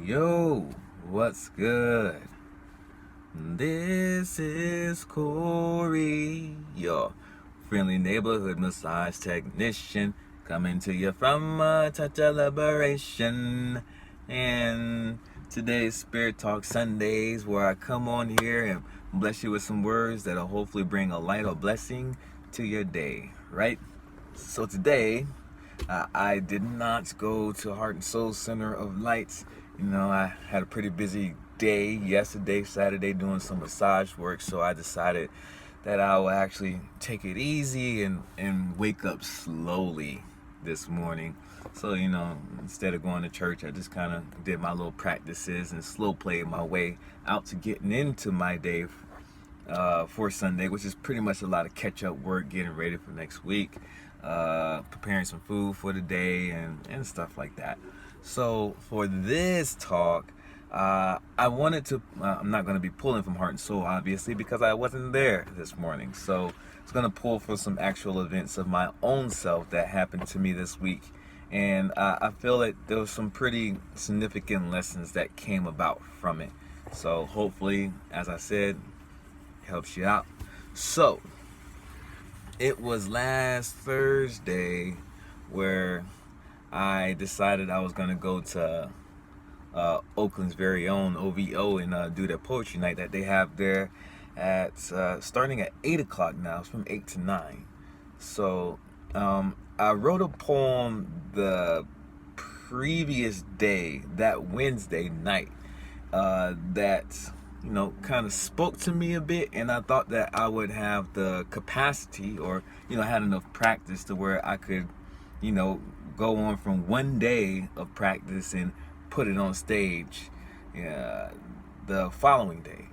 Yo, what's good? This is Corey, your friendly neighborhood massage technician, coming to you from a touch of liberation. And today's Spirit Talk Sundays, where I come on here and bless you with some words that'll hopefully bring a light or blessing to your day, right? So today, I did not go to Heart and Soul Center of Lights. I had a pretty busy day yesterday, Saturday, doing some massage work, so I decided that I will actually take it easy and wake up slowly this morning. So, instead of going to church, I just kind of did my little practices and slow played my way out to getting into my day for Sunday, which is pretty much a lot of catch-up work, getting ready for next week, preparing some food for the day and stuff like that. So for this talk, I wanted to, I'm not going to be pulling from Heart and Soul, obviously, because I wasn't there this morning. So it's going to pull for some actual events of my own self that happened to me this week. And I feel that there was some pretty significant lessons that came about from it. So hopefully, as I said, helps you out. So it was last Thursday where I decided I was going to go to Oakland's very own OVO and do their poetry night that they have there at starting at 8 o'clock now. It's from 8 to 9. So I wrote a poem the previous day, that Wednesday night, that kind of spoke to me a bit, and I thought that I would have the capacity or had enough practice to where I could go on from one day of practice and put it on stage the following day.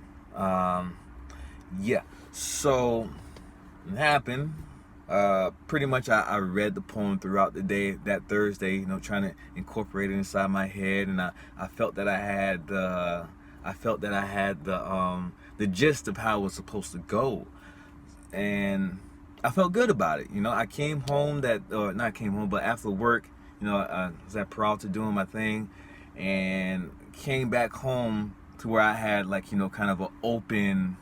So it happened. Pretty much I read the poem throughout the day that Thursday, trying to incorporate it inside my head, and I felt that I had the gist of how it was supposed to go, and I felt good about it. I came home but after work, I was at Peralta doing my thing, and came back home to where I had kind of an open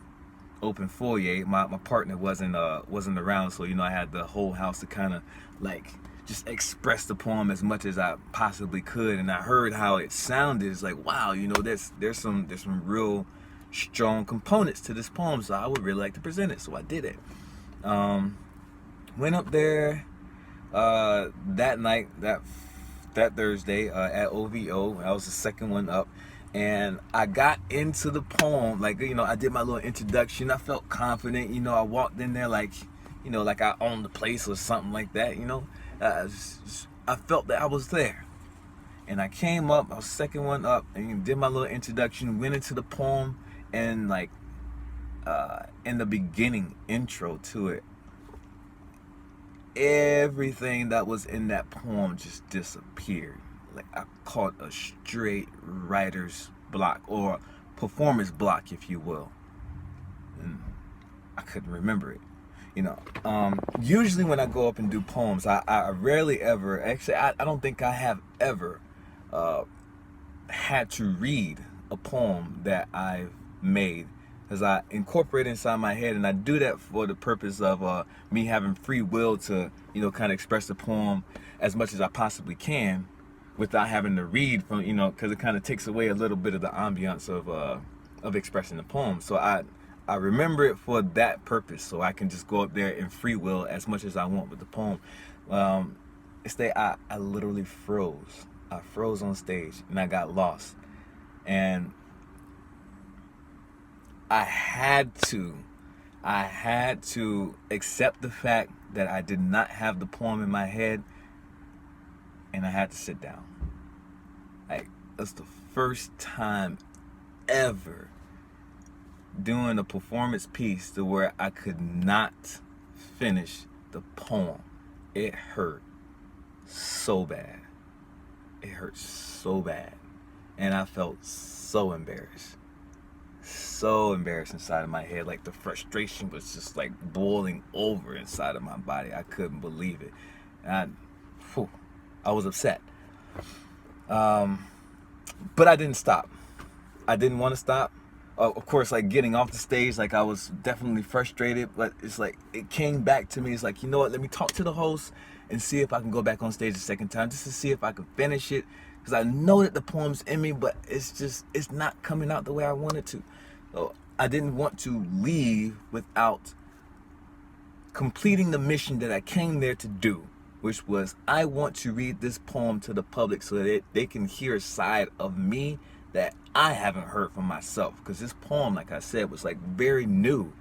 foyer. My partner wasn't around, so I had the whole house to kind of just express the poem as much as I possibly could. And I heard how it sounded. It's like, wow, there's some real strong components to this poem, so I would really like to present it. So I did it. Went up there that night, that Thursday at OVO. I was the second one up, and I got into the poem. I did my little introduction. I felt confident. I walked in there like I owned the place or something like that. I felt that I was there. And I came up, I was second one up, and did my little introduction, went into the poem, and in the beginning intro to it, everything that was in that poem just disappeared. I caught a straight writer's block, or performance block, if you will. And I couldn't remember it. Usually when I go up and do poems, I rarely ever, actually, I don't think I have ever had to read a poem that I've made, because I incorporate it inside my head, and I do that for the purpose of me having free will to, kind of express the poem as much as I possibly can without having to read from, because it kind of takes away a little bit of the ambiance of expressing the poem. So I remember it for that purpose, so I can just go up there and free will as much as I want with the poem. I literally froze. I froze on stage, and I got lost. And I had to accept the fact that I did not have the poem in my head, and I had to sit down. That's the first time ever doing a performance piece to where I could not finish the poem. It hurt so bad. And I felt so embarrassed. So embarrassed inside of my head. The frustration was just boiling over inside of my body. I couldn't believe it. I was upset. But I didn't stop. I didn't want to stop. Of course, like getting off the stage, like I was definitely frustrated, but it's like it came back to me. It's like, you know what? Let me talk to the host and see if I can go back on stage a second time just to see if I can finish it, because I know that the poem's in me, but it's not coming out the way I want it to. So I didn't want to leave without completing the mission that I came there to do, which was I want to read this poem to the public so that they can hear a side of me that I haven't heard from myself. Because this poem, like I said, was like very new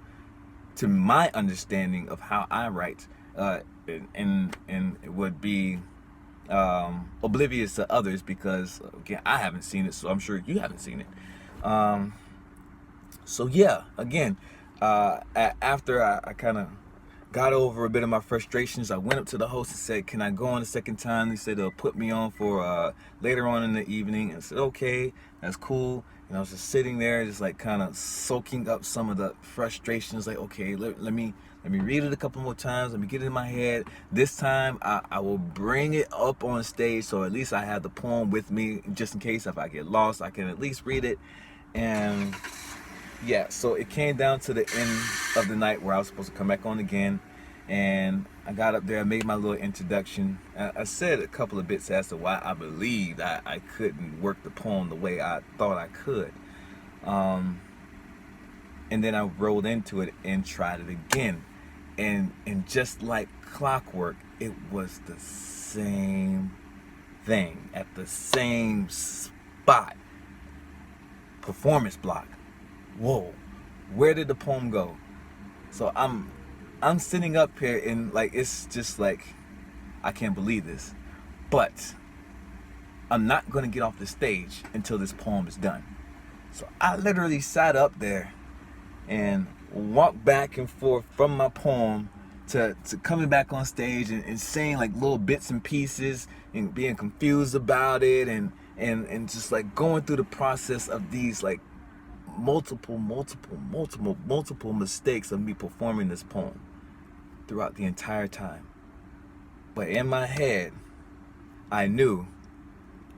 to my understanding of how I write, and it would be oblivious to others because, again, I haven't seen it, so I'm sure you haven't seen it. So yeah, again, after I kind of got over a bit of my frustrations, I went up to the host and said, can I go on a second time? He said they'll put me on for later on in the evening. And I said, okay, that's cool. And I was just sitting there, just like kind of soaking up some of the frustrations. Like, okay, let me read it a couple more times. Let me get it in my head. This time I will bring it up on stage, so at least I have the poem with me, just in case if I get lost, I can at least read it. And yeah, so it came down to the end of the night where I was supposed to come back on again, and I got up there, I made my little introduction. I said a couple of bits as to why I believed I couldn't work the poem the way I thought I could. And then I rolled into it and tried it again. And just like clockwork, it was the same thing at the same spot. Performance block. Whoa, where did the poem go? So I'm sitting up here and like it's just like I can't believe this, but I'm not gonna get off the stage until this poem is done. So I literally sat up there and walked back and forth from my poem to coming back on stage and saying like little bits and pieces and being confused about it and just like going through the process of these like multiple mistakes of me performing this poem throughout the entire time. But in my head, I knew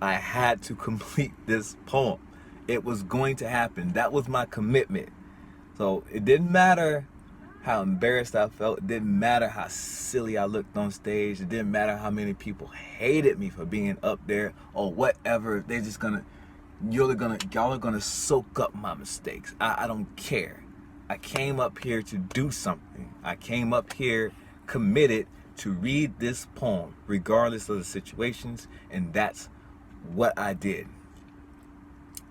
I had to complete this poem. It was going to happen. That was my commitment. So it didn't matter how embarrassed I felt. It didn't matter how silly I looked on stage. It didn't matter how many people hated me for being up there or whatever. They're just y'all are gonna soak up my mistakes. I don't care. I came up here to do something. I came up here committed to read this poem, regardless of the situations, and that's what I did.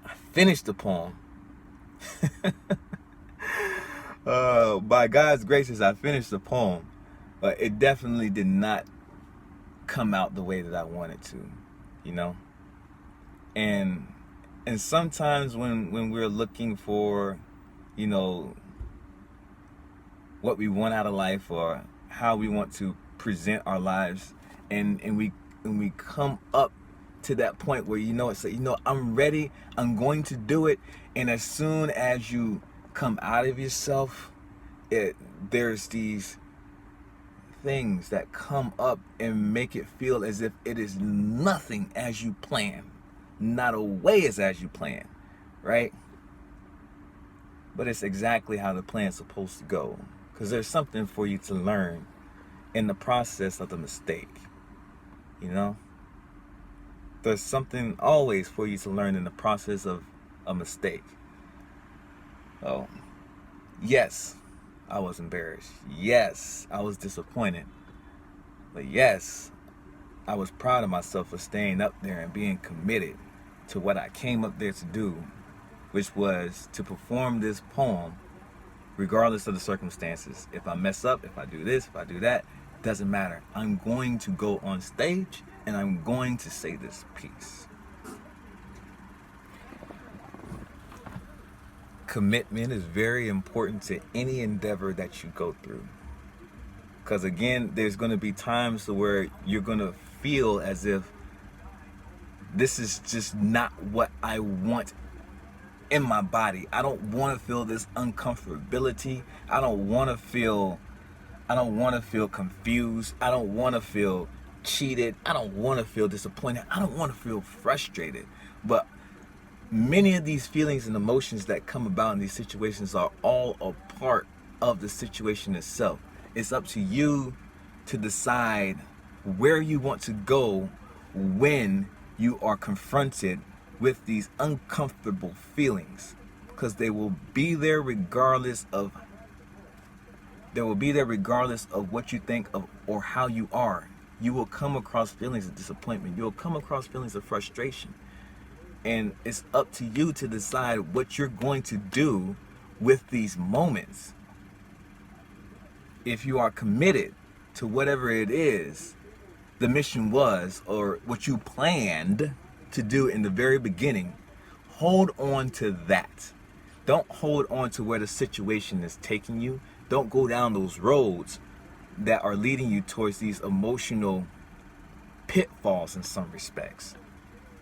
I finished the poem. By God's graces, I finished the poem, but it definitely did not come out the way that I wanted to, you know? And sometimes when we're looking for, you know, what we want out of life or how we want to present our lives, and we come up to that point where it's like, I'm ready, I'm going to do it, and as soon as you come out of yourself, there's these things that come up and make it feel as if it is nothing as you plan. Not a way is as you plan, right? But it's exactly how the plan's supposed to go, because there's something for you to learn in the process of the mistake, There's something always for you to learn in the process of a mistake. Oh, yes, I was embarrassed. Yes, I was disappointed. But yes, I was proud of myself for staying up there and being committed to what I came up there to do, which was to perform this poem regardless of the circumstances. If I mess up, if I do this, if I do that, doesn't matter. I'm going to go on stage and I'm going to say this piece. Commitment is very important to any endeavor that you go through. Because again, there's going to be times where you're going to feel as if this is just not what I want in my body. I don't want to feel this uncomfortability. I don't want to feel confused. I don't want to feel cheated. I don't want to feel disappointed. I don't want to feel frustrated. But many of these feelings and emotions that come about in these situations are all a part of the situation itself. It's up to you to decide where you want to go when you are confronted with these uncomfortable feelings, because they will be there regardless of what you think of or how you are. You will come across feelings of disappointment. You'll come across feelings of frustration. And it's up to you to decide what you're going to do with these moments. If you are committed to whatever it is the mission was, or what you planned to do in the very beginning, hold on to that. Don't hold on to where the situation is taking you. Don't go down those roads that are leading you towards these emotional pitfalls in some respects.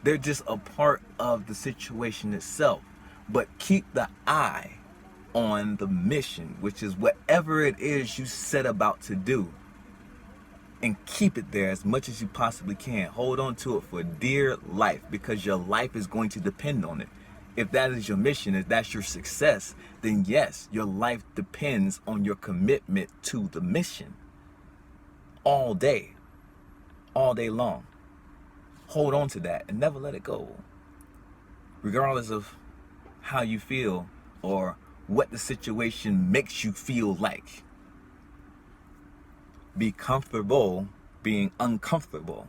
They're just a part of the situation itself. But keep the eye on the mission, which is whatever it is you set about to do. And keep it there as much as you possibly can. Hold on to it for dear life, because your life is going to depend on it. If that is your mission, if that's your success, then yes, your life depends on your commitment to the mission. All day long. Hold on to that and never let it go. Regardless of how you feel or what the situation makes you feel like. Be comfortable being uncomfortable,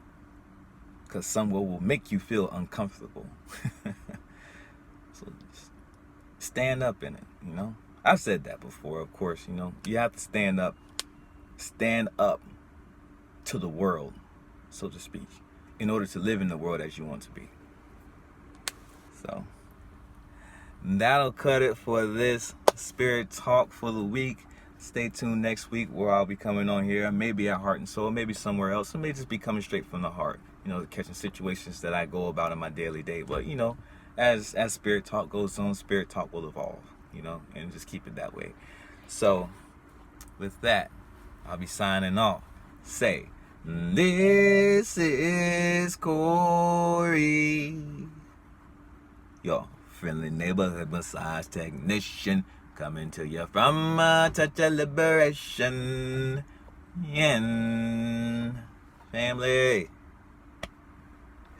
because someone will make you feel uncomfortable. So just stand up in it, you know. I've said that before, of course, you know. You have to stand up to the world, so to speak, in order to live in the world as you want to be. So that'll cut it for this Spirit Talk for the week. Stay tuned next week, where I'll be coming on here, maybe at Heart and Soul, maybe somewhere else. It may just be coming straight from the heart, you know, catching situations that I go about in my daily day. But, you know, as Spirit Talk goes on, Spirit Talk will evolve, you know, and just keep it that way. So with that, I'll be signing off. Say, this is Corey, your friendly neighborhood massage technician, coming to you from a touch of liberation. And family,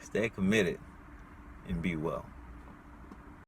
stay committed and be well.